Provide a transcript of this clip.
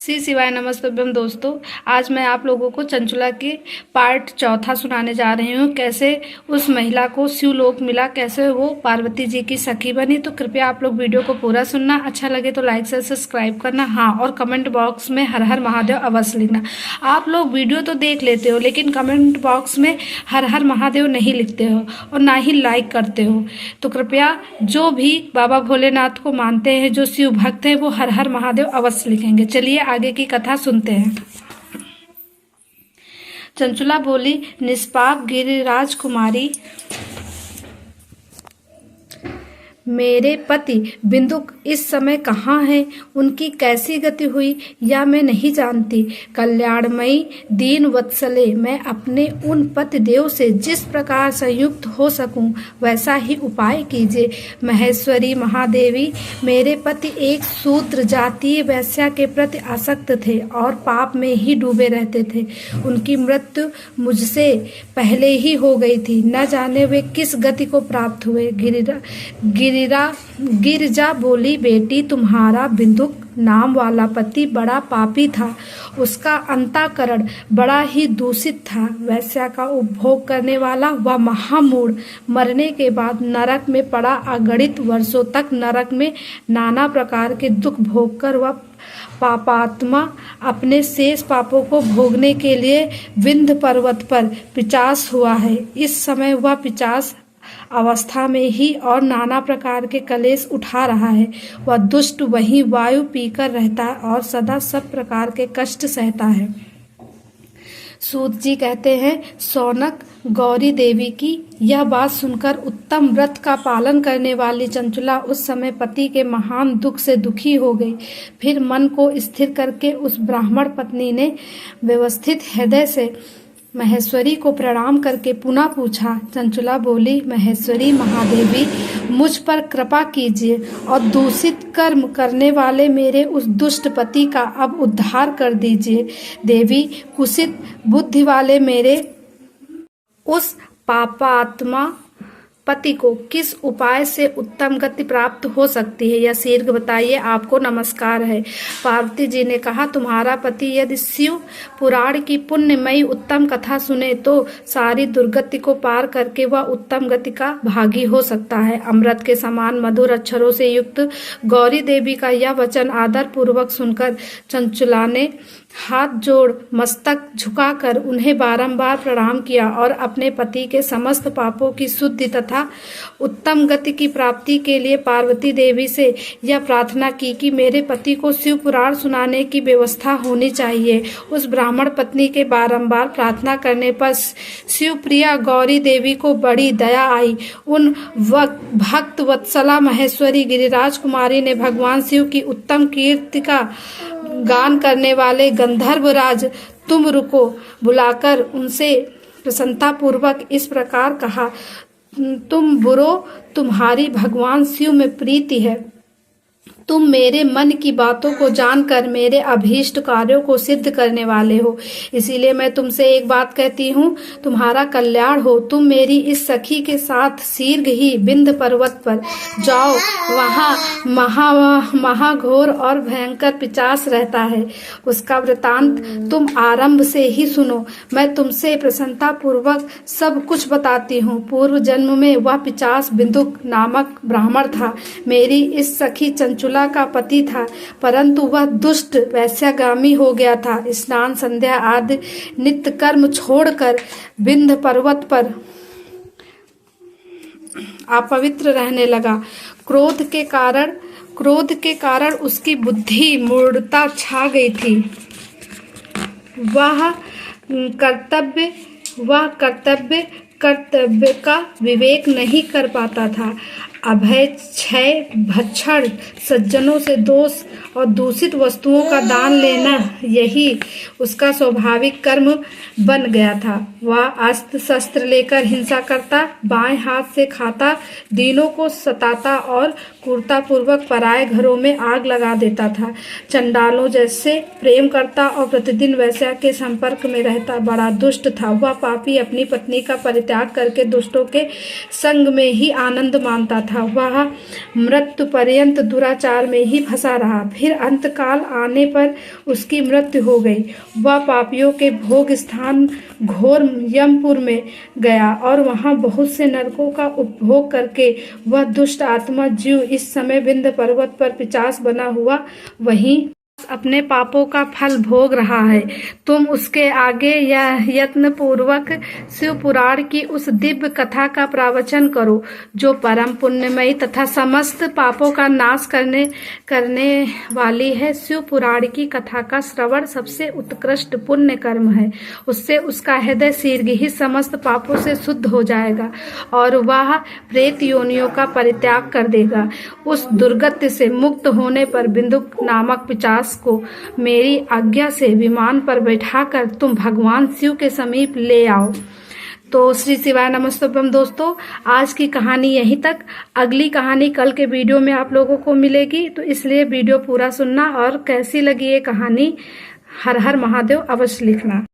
श्री शिवाय नमस्तभ्यम दोस्तों। आज मैं आप लोगों को चंचुला के पार्ट चौथा सुनाने जा रही हूँ। कैसे उस महिला को शिवलोक मिला, कैसे वो पार्वती जी की सखी बनी। तो कृपया आप लोग वीडियो को पूरा सुनना। अच्छा लगे तो लाइक से सब्सक्राइब करना, हाँ, और कमेंट बॉक्स में हर हर महादेव अवश्य लिखना। आप लोग वीडियो तो देख लेते हो लेकिन कमेंट बॉक्स में हर हर महादेव नहीं लिखते हो और ना ही लाइक करते हो। तो कृपया जो भी बाबा भोलेनाथ को मानते हैं, जो शिव भक्त हैं, वो हर हर महादेव अवश्य लिखेंगे। चलिए आगे की कथा सुनते हैं। चंचुला बोली, निष्पाप गिरिराज कुमारी, मेरे पति बिंदुक इस समय कहाँ हैं? उनकी कैसी गति हुई या मैं नहीं जानती। कल्याणमयी दीन वत्सले, मैं अपने उन पति देव से जिस प्रकार संयुक्त हो सकूं वैसा ही उपाय कीजिए। महेश्वरी महादेवी, मेरे पति एक शूद्र जातीय वैश्या के प्रति आसक्त थे और पाप में ही डूबे रहते थे। उनकी मृत्यु मुझसे पहले ही हो गई थी। न जाने वे किस गति को प्राप्त हुए। गिरिजा बोली, बेटी, तुम्हारा बिंदुक नाम वाला पति बड़ा पापी था। उसका अंतःकरण बड़ा ही दूषित था। वैश्या का उपभोग करने वाला वह महामूढ़ मरने के बाद नरक में पड़ा अगणित वर्षों तक नरक में नाना प्रकार के दुख भोग कर वह पापात्मा अपने शेष पापों को भोगने के लिए विंध्य पर्वत पर पिशाच हुआ है। इस समय वह पिशाच अवस्था में ही और नाना प्रकार के कलेश उठा रहा है। वह दुष्ट वही वायु पीकर रहता है और सदा सब प्रकार के कष्ट सहता है। सूत जी कहते हैं, सौनक गौरी देवी की यह बात सुनकर उत्तम व्रत का पालन करने वाली चंचुला उस समय पति के महान दुख से दुखी हो गई। फिर मन को स्थिर करके उस ब्राह्मण पत्नी ने व्यवस्थित हृदय से महेश्वरी को प्रणाम करके पुनः पूछा। चंचुला बोली, महेश्वरी महादेवी, मुझ पर कृपा कीजिए और दूषित कर्म करने वाले मेरे उस दुष्ट पति का अब उद्धार कर दीजिए। देवी, कुसित बुद्धि वाले मेरे उस पापात्मा पति को किस उपाय से उत्तम गति प्राप्त हो सकती है, यह शीघ्र बताइए। आपको नमस्कार है। पार्वती जी ने कहा, तुम्हारा पति यदि शिव पुराण की पुण्यमयी उत्तम कथा सुने तो सारी दुर्गति को पार करके वह उत्तम गति का भागी हो सकता है। अमृत के समान मधुर अक्षरों से युक्त गौरी देवी का यह वचन आदर पूर्वक सुनकर चंचुला ने हाथ जोड़ मस्तक झुकाकर उन्हें बारंबार प्रणाम किया और अपने पति के समस्त पापों की शुद्धि तथा उत्तम गति की प्राप्ति के लिए पार्वती देवी से यह प्रार्थना की कि मेरे पति को शिव पुराण सुनाने की व्यवस्था होनी चाहिए। उस ब्राह्मण पत्नी के बारंबार प्रार्थना करने पर शिवप्रिया गौरी देवी को बड़ी दया आई। उन भक्त वत्सला महेश्वरी गिरिराज कुमारी ने भगवान शिव की उत्तम कीर्ति का गान करने वाले गंधर्वराज तुम रुको बुलाकर उनसे प्रसन्नता पूर्वक इस प्रकार कहा, तुम बुरो, तुम्हारी भगवान शिव में प्रीति है। तुम मेरे मन की बातों को जानकर मेरे अभीष्ट कार्यों को सिद्ध करने वाले हो। इसीलिए मैं तुमसे एक बात कहती हूँ, तुम्हारा कल्याण हो। तुम मेरी इस सखी के साथ शीघ्र ही विंध्य पर्वत पर जाओ। वहाँ महाघोर और भयंकर पिशाच रहता है। उसका वृतांत तुम आरंभ से ही सुनो। मैं तुमसे प्रसन्नता पूर्वक सब कुछ बताती हूँ। पूर्व जन्म में वह पिशाच बिंदुक नामक ब्राह्मण था। मेरी इस सखी चंचुला का पति था, परंतु वह दुष्ट वैश्यागामी हो गया था। स्नान संध्या आदि नित्य कर्म छोड़कर विंध्य पर्वत पर अपवित्र रहने लगा। क्रोध के कारण उसकी बुद्धि मूढ़ता छा गई थी। वह कर्तव्य का विवेक नहीं कर पाता था। अभय क्षय भक्षण, सज्जनों से दोष और दूषित वस्तुओं का दान लेना, यही उसका स्वाभाविक कर्म बन गया था। वह अस्त्र शस्त्र लेकर हिंसा करता, बाएं हाथ से खाता, दीनों को सताता और क्रूरतापूर्वक पराये घरों में आग लगा देता था। चंडालों जैसे प्रेम करता और प्रतिदिन वैश्या के संपर्क में रहता। बड़ा दुष्ट था। वह पापी अपनी पत्नी का परित्याग करके दुष्टों के संग में ही आनंद मानता था। था वह मृत्यु पर्यंत दुराचार में ही फंसा रहा। फिर अंतकाल आने पर उसकी मृत्यु हो गई। वह पापियों के भोग स्थान घोर यमपुर में गया और वहां बहुत से नरकों का उपभोग करके वह दुष्ट आत्मा जीव इस समय विंध्य पर्वत पर पिशाच बना हुआ वहीं अपने पापों का फल भोग रहा है। तुम उसके आगे यह यत्न पूर्वक शिव पुराण की उस दिव्य कथा का प्रवचन करो जो परम पुण्यमयी तथा समस्त पापों का नाश करने वाली है। शिव पुराण की कथा का श्रवण सबसे उत्कृष्ट पुण्य कर्म है। उससे उसका हृदय शीघ्र ही समस्त पापों से शुद्ध हो जाएगा और वह प्रेत योनियों का परित्याग कर देगा। उस दुर्गति से मुक्त होने पर बिंदुक नामक पिशाच को मेरी आज्ञा से विमान पर बैठाकर तुम भगवान शिव के समीप ले आओ। तो श्री शिवाय नमस्तुभ्यम। दोस्तों, आज की कहानी यहीं तक। अगली कहानी कल के वीडियो में आप लोगों को मिलेगी, तो इसलिए वीडियो पूरा सुनना और कैसी लगी ये कहानी हर हर महादेव अवश्य लिखना।